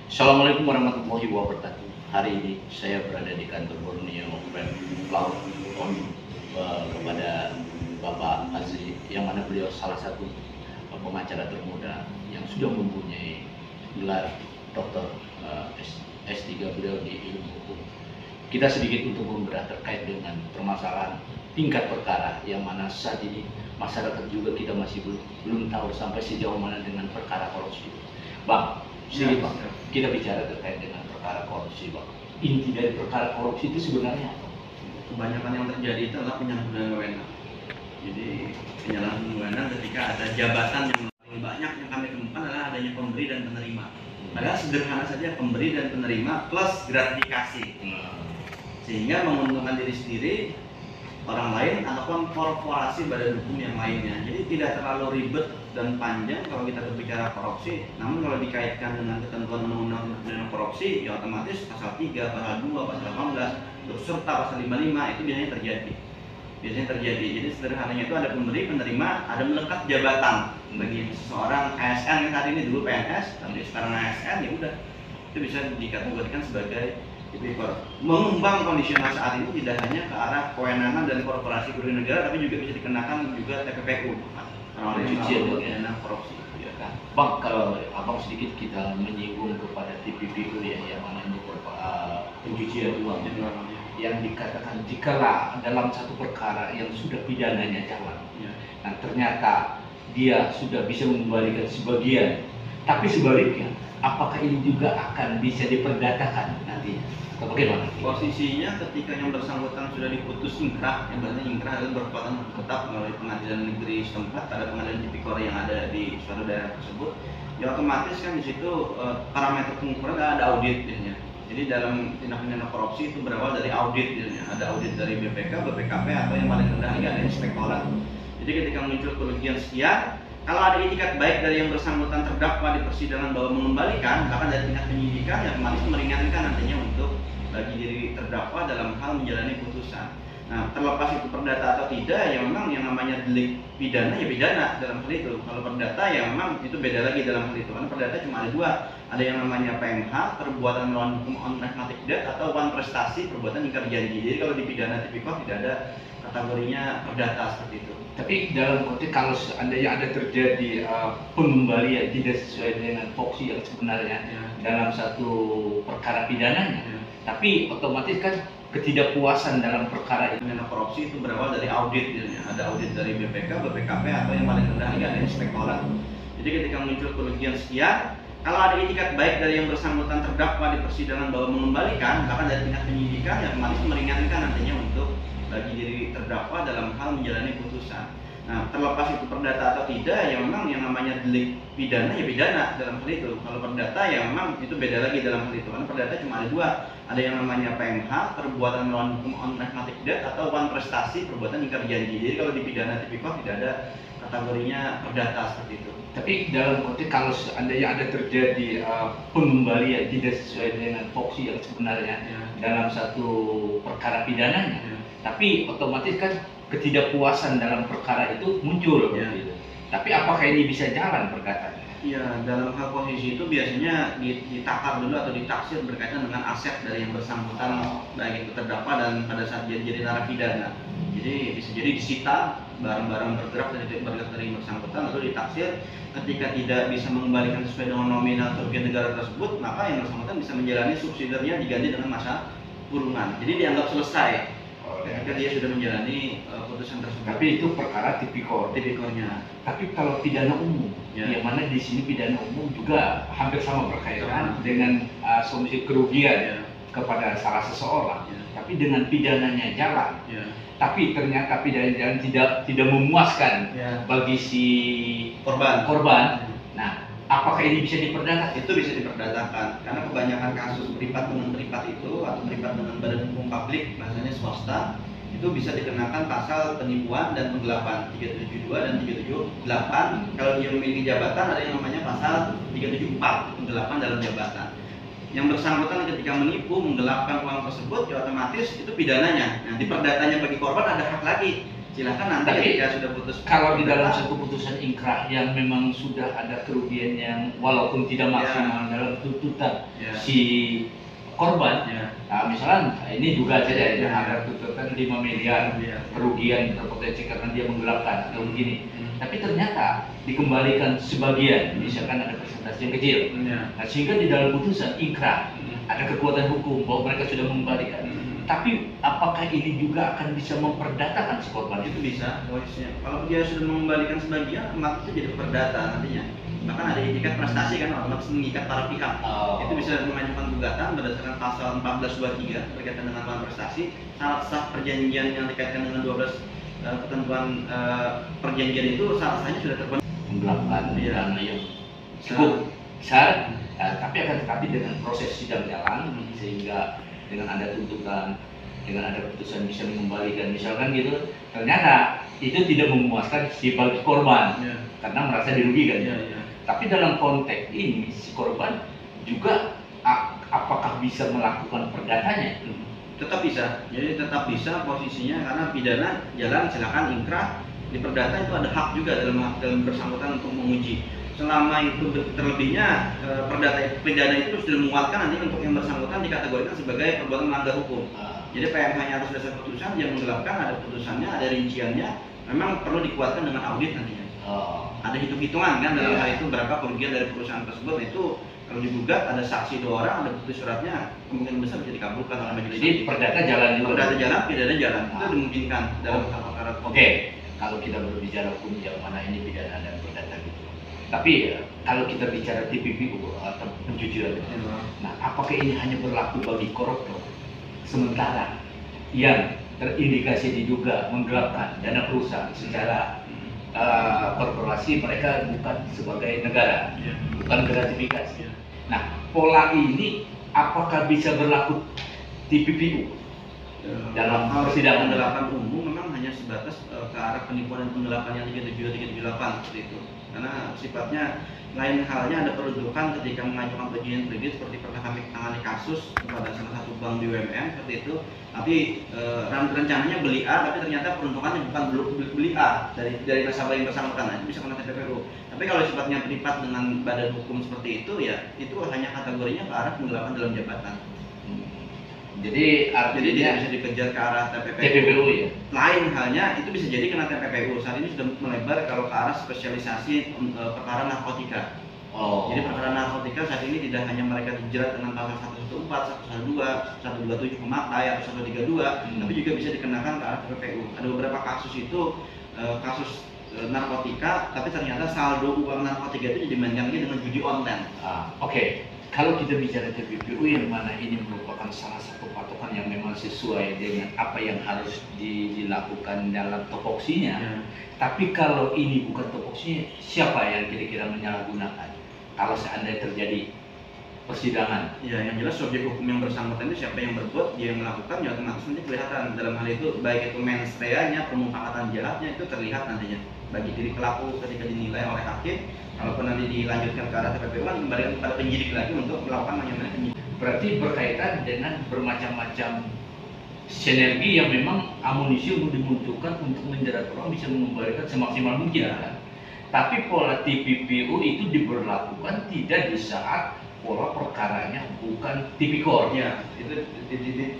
Assalamualaikum warahmatullahi wabarakatuh. Hari ini saya berada di kantor Borneo Red Cloud on kepada Bapak Azri, yang mana beliau salah satu pengacara termuda yang sudah mempunyai gelar doktor S3 beliau di ilmu hukum. Kita sedikit untuk membedah terkait dengan permasalahan tingkat perkara yang mana saat ini masyarakat juga kita masih belum tahu sampai sejauh mana dengan perkara korupsi. Bang, sedikit Bang, kita bicara terkait dengan perkara korupsi Bang. Inti dari perkara korupsi itu sebenarnya apa? Kebanyakan yang terjadi itu adalah penyalahgunaan wewenang. Jadi penyalahgunaan wewenang ketika ada jabatan yang paling banyak yang kami temukan adalah adanya pemberi dan penerima. Padahal sederhana saja, pemberi dan penerima plus gratifikasi, sehingga menguntungkan diri sendiri, orang lain, ataupun korporasi badan hukum yang lainnya. Jadi tidak terlalu ribet dan panjang kalau kita berbicara korupsi. Namun kalau dikaitkan dengan ketentuan undang-undang pidana korupsi, ya otomatis pasal 3, pasal 2, pasal 18, terus serta pasal 55 itu biasanya terjadi. Jadi sederhananya itu ada pemberi, penerima, ada melekat jabatan bagi seseorang ASN yang saat ini dulu PNS, tapi sekarang ASN, ya udah itu bisa dikategorikan sebagai tipikor. Mengembang kondisional saat ini tidak hanya ke arah kewenangan dan korporasi kerugian negara, tapi juga bisa dikenakan juga TPPU, orang yang dana korupsi. Ya kan? Bang, kalau abang sedikit kita menyinggung kepada TPPU ya, yang mana ini pencucian uang yang dikatakan jikalau dalam satu perkara yang sudah pidananya jalan, nah ternyata dia sudah bisa mengembalikan sebagian, tapi sebaliknya apakah ini juga akan bisa diperdatakan nantinya atau bagaimana? Posisinya ketika yang bersangkutan sudah diputus ingkrah, yang berarti ingkrah adalah berkekuatan tetap melalui pengadilan negeri setempat, pada pengadilan tipikor yang ada di suatu daerah tersebut, ya otomatis kan di situ parameter pengukuran ada audit ya. Jadi dalam tindak pidana korupsi itu berawal dari audit ya. Ada audit dari BPK, BPKP, atau yang paling rendah lagi ada inspektorat. Jadi ketika muncul kerugian sekian, kalau ada itikat baik dari yang bersangkutan terdakwa di persidangan bahwa mengembalikan, bahkan dari tingkat penyidikan, ya otomatis meringankan nantinya untuk bagi diri terdakwa dalam hal menjalani putusan. Nah, terlepas itu perdata atau tidak, ya memang yang namanya delik pidana ya pidana dalam hal itu. Kalau perdata ya memang itu beda lagi dalam hal itu. Karena perdata cuma ada dua, ada yang namanya PMH, perbuatan melawan hukum on pragmatic debt, atau one prestasi, perbuatan ingkar janji. Jadi kalau di pidana tipikor tidak ada kategorinya perdata seperti itu. Tapi dalam konteks kalau seandainya ada terjadi pengembalian tidak sesuai dengan voksi yang sebenarnya dalam satu perkara pidananya, tapi otomatis kan ketidakpuasan dalam perkara itu. Pidana korupsi itu berawal dari audit ya. Ada audit dari BPK, BPKP, atau yang paling rendah lagi ada inspektorat. Jadi ketika muncul kerugian sekian, kalau ada itikat baik dari yang bersangkutan terdakwa di persidangan bahwa mengembalikan, bahkan dari tingkat penyidikan, ya otomatis meringankan nantinya untuk bagi diri terdakwa dalam hal menjalani putusan. Nah, terlepas itu perdata atau tidak, ya memang yang namanya delik pidana ya pidana dalam hal itu. Kalau perdata ya memang itu beda lagi dalam hal itu. Karena perdata cuma ada dua, ada yang namanya PMH, perbuatan melawan hukum on pragmatic debt, atau one prestasi, perbuatan ingkar janji. Jadi kalau di pidana tipikor tidak ada kategorinya perdata seperti itu. Tapi dalam konteks kalau seandainya ada terjadi pengembalian tidak sesuai dengan voksi yang sebenarnya dalam satu perkara pidananya, tapi otomatis kan ketidakpuasan dalam perkara itu muncul gitu. Tapi apakah ini bisa jalan perkataannya? Ya, dalam hal posisi itu biasanya ditakar dulu atau ditaksir berkaitan dengan aset dari yang bersangkutan, baik itu terdakwa dan pada saat dia jadi narapidana. Jadi bisa jadi disita barang-barang bergerak dari yang bersangkutan, lalu ditaksir ketika tidak bisa mengembalikan sesuai dengan nominal kerugian negara tersebut, maka yang bersangkutan bisa menjalani subsidiarnya diganti dengan masa kurungan. Jadi dianggap selesai ketika dia sudah menjalani putusan tersebut. Tapi itu perkara tipikornya. Tapi kalau pidana umum, yang mana di sini pidana umum juga hampir sama berkaitan dengan solusi kerugian kepada salah seseorang. Tapi dengan pidananya jalan. Tapi ternyata pidananya tidak memuaskan bagi si korban. Nah, apakah ini bisa diperdatakan? Itu bisa diperdatakan karena kebanyakan kasus privat dengan privat itu, atau privat dengan badan hukum publik, bahasanya swasta, itu bisa dikenakan pasal penipuan dan penggelapan 372 dan 378. Kalau dia memiliki jabatan, ada yang namanya pasal 374, penggelapan dalam jabatan. Yang bersangkutan ketika menipu, menggelapkan uang tersebut, ya otomatis itu pidananya. Nanti perdatanya bagi korban ada hak lagi. Silakan nanti Tapi ketika sudah putus. kalau di dalam satu keputusan ingkrah yang memang sudah ada kerugian yang walaupun tidak maksimal dalam tuntutan si korban, nah, misalnya ini juga saja yang ada tuntutan 5 miliar kerugian berpotensi karena dia menggelapkan atau begini. Tapi ternyata dikembalikan sebagian, misalkan ada persentase yang kecil. Nah, sehingga di dalam putusan ingkrah ada kekuatan hukum bahwa mereka sudah mengembalikan. Tapi apakah ini juga akan bisa memperdatakan si korban? Itu bisa, posisinya. Kalau dia sudah mengembalikan sebagian, maka itu jadi perdata nantinya. Bahkan ada etikat prestasi kan, otomatis mengikat para pihak. Itu bisa mengajukan gugatan berdasarkan pasal 1423 berkaitan dengan laporan prestasi. Syarat sah perjanjian yang dikaitkan dengan 12 ketentuan perjanjian itu syarat sahnya sudah terpenuhi. Menggelapkan dana yang cukup besar, tapi akan tetapi dengan proses sidang jalan sehingga dengan ada tuntutan, dengan ada keputusan bisa mengembalikan misalkan gitu, ternyata itu tidak memuaskan si bagi korban karena merasa dirugikan. Tapi dalam konteks ini si korban juga apakah bisa melakukan perdatanya? Tetap bisa, jadi tetap bisa posisinya karena pidana jalan silakan ingkrah, di perdata itu ada hak juga dalam bersangkutan untuk menguji. Selama itu terlebihnya pidana itu sudah menguatkan nanti untuk yang bersangkutan dikategorikan sebagai perbuatan melanggar hukum. Jadi PMH-nya atas dasar putusan yang menggelapkan, ada putusannya, ada rinciannya, memang perlu dikuatkan dengan audit nantinya. Ada hitung-hitungan kan dalam hal itu berapa kerugian dari perusahaan tersebut. Itu kalau digugat ada saksi 2 orang, ada bukti suratnya, kemungkinan besar bisa dikabulkan oleh majelis. Jadi perdata jalan juga. Perdata jalan, pidana jalan. Itu dimungkinkan dalam perkara. Oke, kalau kita berbicara hukum yang mana ini pidana dan perdata gitu. Tapi kalau kita bicara TPPU atau pencucian, nah apakah ini hanya berlaku bagi koruptor? Sementara yang terindikasi diduga menggelapkan dana perusahaan secara korporasi, mereka bukan sebagai negara, bukan gratifikasi. Nah, pola ini apakah bisa berlaku TPPU? Dalam persidangan penggelapan umum memang hanya sebatas ke arah penipuan dan penggelapan yang 373 378 seperti itu. Karena sifatnya lain halnya ada peruntukan ketika mengajukan perizinan kredit seperti pernah kami tangani kasus kepada salah satu bank BUMN seperti itu. Tapi rencananya beli A, tapi ternyata peruntukannya bukan beli A dari nasabah yang bersangkutan. Nah, itu bisa kena TPPU. Tapi kalau sifatnya privat dengan badan hukum seperti itu, ya itu hanya kategorinya ke arah penggelapan dalam jabatan. Jadi artinya tidak bisa dikejar ke arah TPPU ya? Lain halnya itu bisa jadi kena TPPU. Saat ini sudah melebar kalau ke arah spesialisasi perkara narkotika. Jadi perkara narkotika saat ini tidak hanya mereka dijerat dengan pasal 114, 112, 127 pemakai atau 132, tapi juga bisa dikenakan ke arah TPPU. Ada beberapa kasus itu kasus narkotika, tapi ternyata saldo uang narkotika itu dimainkan dengan judi online. Oke. Kalau kita bicara TPPU yang mana ini merupakan salah satu patokan yang memang sesuai dengan apa yang harus dilakukan dalam topoksinya. Tapi kalau ini bukan topoksinya, siapa yang kira-kira menyalahgunakan? Kalau seandainya terjadi persidangan. Ya, yang jelas subjek hukum yang bersangkutan itu siapa yang berbuat, dia yang melakukan, ya otomatis nanti kelihatan. Dalam hal itu baik itu mens reanya, permufakatan jahatnya itu terlihat nantinya. Bagi diri pelaku ketika dinilai oleh hakim, kalaupun nanti dilanjutkan ke arah TPPU kan kembali kepada penyidik lagi untuk melakukan penyidikan. Berarti berkaitan dengan bermacam-macam sinergi yang memang amunisi untuk dimunculkan untuk menjerat orang bisa mengembalikan semaksimal mungkin kan? Tapi pola TPPU itu diberlakukan tidak di saat pola perkaranya bukan tipikor. Ya, itu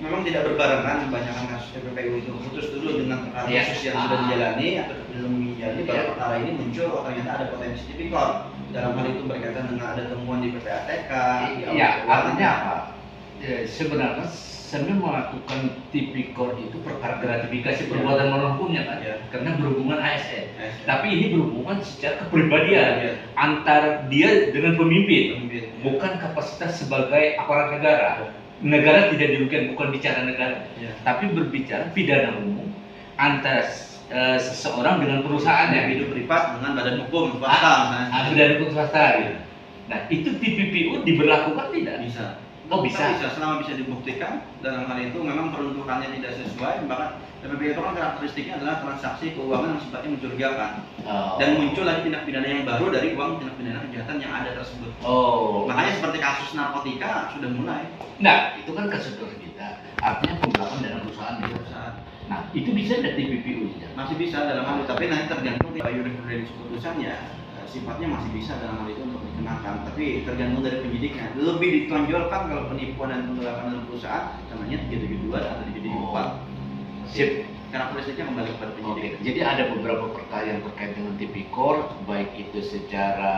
memang tidak berbarengan. Kebanyakan kasus TPPU itu putus dulu dengan perkara kasus yang sudah dijalani atau belum dijalani, baru perkara ini muncul. Ternyata ada potensi tipikor. Dalam hal itu berkaitan dengan ada temuan di PPATK. Iya, artinya apa? Sebenarnya sambil melakukan tipikor itu perkara gratifikasi perbuatan melawan hukumnya kan, karena berhubungan ASN. Tapi ini berhubungan secara kepribadian antara dia dengan pemimpin, bukan kapasitas sebagai aparat negara. Negara tidak dirugikan, bukan bicara negara, tapi berbicara pidana umum antara seseorang dengan perusahaannya. Hidup privat dengan badan hukum swasta. Badan hukum swasta. Nah, itu TPPU diberlakukan tidak? Bisa. Bisa. Selama bisa dibuktikan. Dalam hal itu memang peruntukannya tidak sesuai, bahkan TPPU itu kan karakteristiknya adalah transaksi keuangan yang sifatnya mencurigakan. Dan muncul lagi tindak pidana yang baru dari uang tindak pidana kejahatan yang ada tersebut. Makanya seperti kasus narkotika sudah mulai. Nah, itu kan kasus kita. Artinya penggelapan dana perusahaan. Nah, itu bisa dari TPPU ya? Masih bisa dalam hal itu, tapi nanti tergantung jurisprudensi putusannya. Sifatnya masih bisa dalam hal itu untuk dikenakan, tapi tergantung dari penyidiknya. Lebih ditonjolkan kalau penipuan dan penggelapan dalam perusahaan, namanya 372 atau 374. Sip. Karena prosesnya kembali kepada penyidik. Oke, jadi ada beberapa perkara yang terkait dengan tipikor, baik itu secara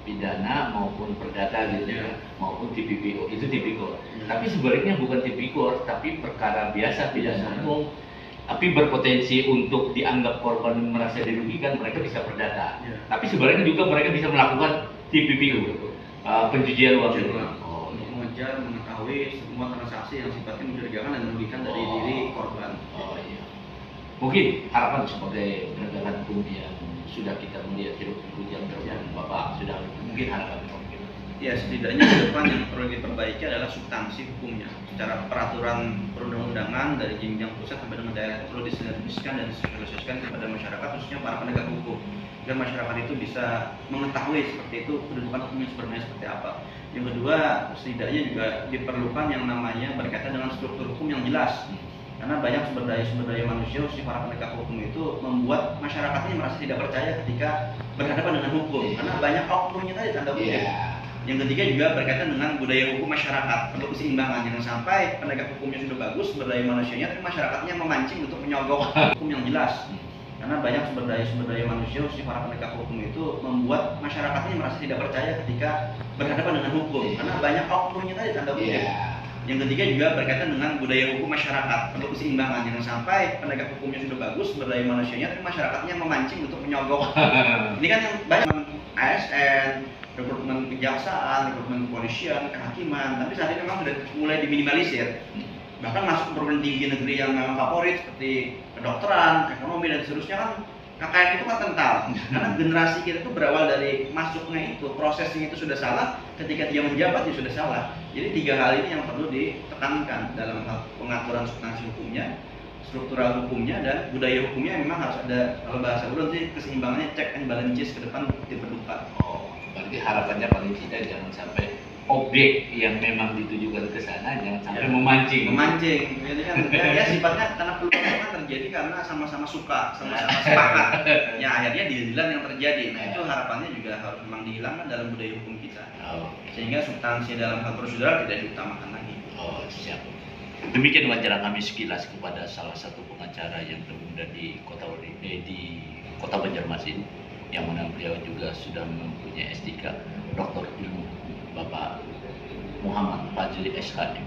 pidana maupun perdata gitu ya, maupun TPPO, itu tipikor. Tapi sebaliknya bukan tipikor, tapi perkara biasa pidana umum, tapi berpotensi untuk dianggap korban merasa dirugikan, mereka bisa perdata. Tapi sebaliknya juga mereka bisa melakukan TPPO, pencucian uang. Untuk mengejar, mengetahui semua transaksi yang sifatnya mencurigakan dan merugikan dari diri korban. Iya. Mungkin harapan sebagai penegakan hukum yang sudah kita melihat hidup yang terjadi, Bapak sudah mungkin harapan mungkin. Ya, setidaknya ke depan yang perlu diperbaiki adalah substansi hukumnya. Secara peraturan perundang-undangan dari jenjang pusat sampai dengan daerah perlu disinergiskan dan disosialisasikan kepada masyarakat, khususnya para penegak hukum, agar masyarakat itu bisa mengetahui seperti itu kedudukan hukumnya sebenarnya seperti apa. Yang kedua, setidaknya juga diperlukan yang namanya berkaitan dengan struktur hukum yang jelas. Karena banyak sumber daya manusia, khususnya para penegak hukum itu membuat masyarakat ini merasa tidak percaya ketika berhadapan dengan hukum. Karena banyak oknumnya tadi, tanda kutip. Yang ketiga juga berkaitan dengan budaya hukum masyarakat, perlu keseimbangan. Jangan sampai penegak hukumnya sudah bagus, sumber daya manusianya, tapi masyarakatnya memancing untuk menyogok hukum yang jelas. Karena banyak sumber daya manusia, khususnya para penegak hukum itu membuat masyarakat ini merasa tidak percaya ketika berhadapan dengan hukum. Karena banyak oknumnya tadi, tanda kutip. Yang ketiga juga berkaitan dengan budaya hukum masyarakat, perlu keseimbangan. Jangan sampai penegak hukumnya sudah bagus, sumber daya manusianya, tapi masyarakatnya memancing untuk menyogok. Ini kan yang banyak ASN, rekrutmen kejaksaan, rekrutmen kepolisian, kehakiman, tapi saat ini memang sudah mulai diminimalisir. Bahkan masuk perguruan tinggi negeri yang memang favorit seperti kedokteran, ekonomi dan seterusnya kan KKN itu kan kental. Karena generasi kita itu berawal dari masuknya itu, prosesnya itu sudah salah, ketika dia menjabat dia sudah salah. Jadi tiga hal ini yang perlu ditekankan dalam hal pengaturan substansi hukumnya, struktural hukumnya, dan budaya hukumnya. Memang harus ada, kalau bahasa dulu nanti keseimbangannya, check and balances ke depan diperlukan. Berarti harapannya paling tidak jangan sampai objek yang memang ditujukan ke sana jangan sampai memancing. Jadi kan ya sifatnya karena peluang kan terjadi karena sama-sama suka, sama-sama sepakat. Ya akhirnya deal-dealan yang terjadi. Nah itu harapannya juga harus memang dihilangkan dalam budaya hukum kita. Sehingga substansi dalam hal prosedural tidak diutamakan lagi. Siap. Demikian wawancara kami sekilas kepada salah satu pengacara yang termuda di Kota Banjarmasin, yang mana beliau juga sudah mempunyai S3 Doktor Ilmu, Bapak Muhammad Fajri SHM.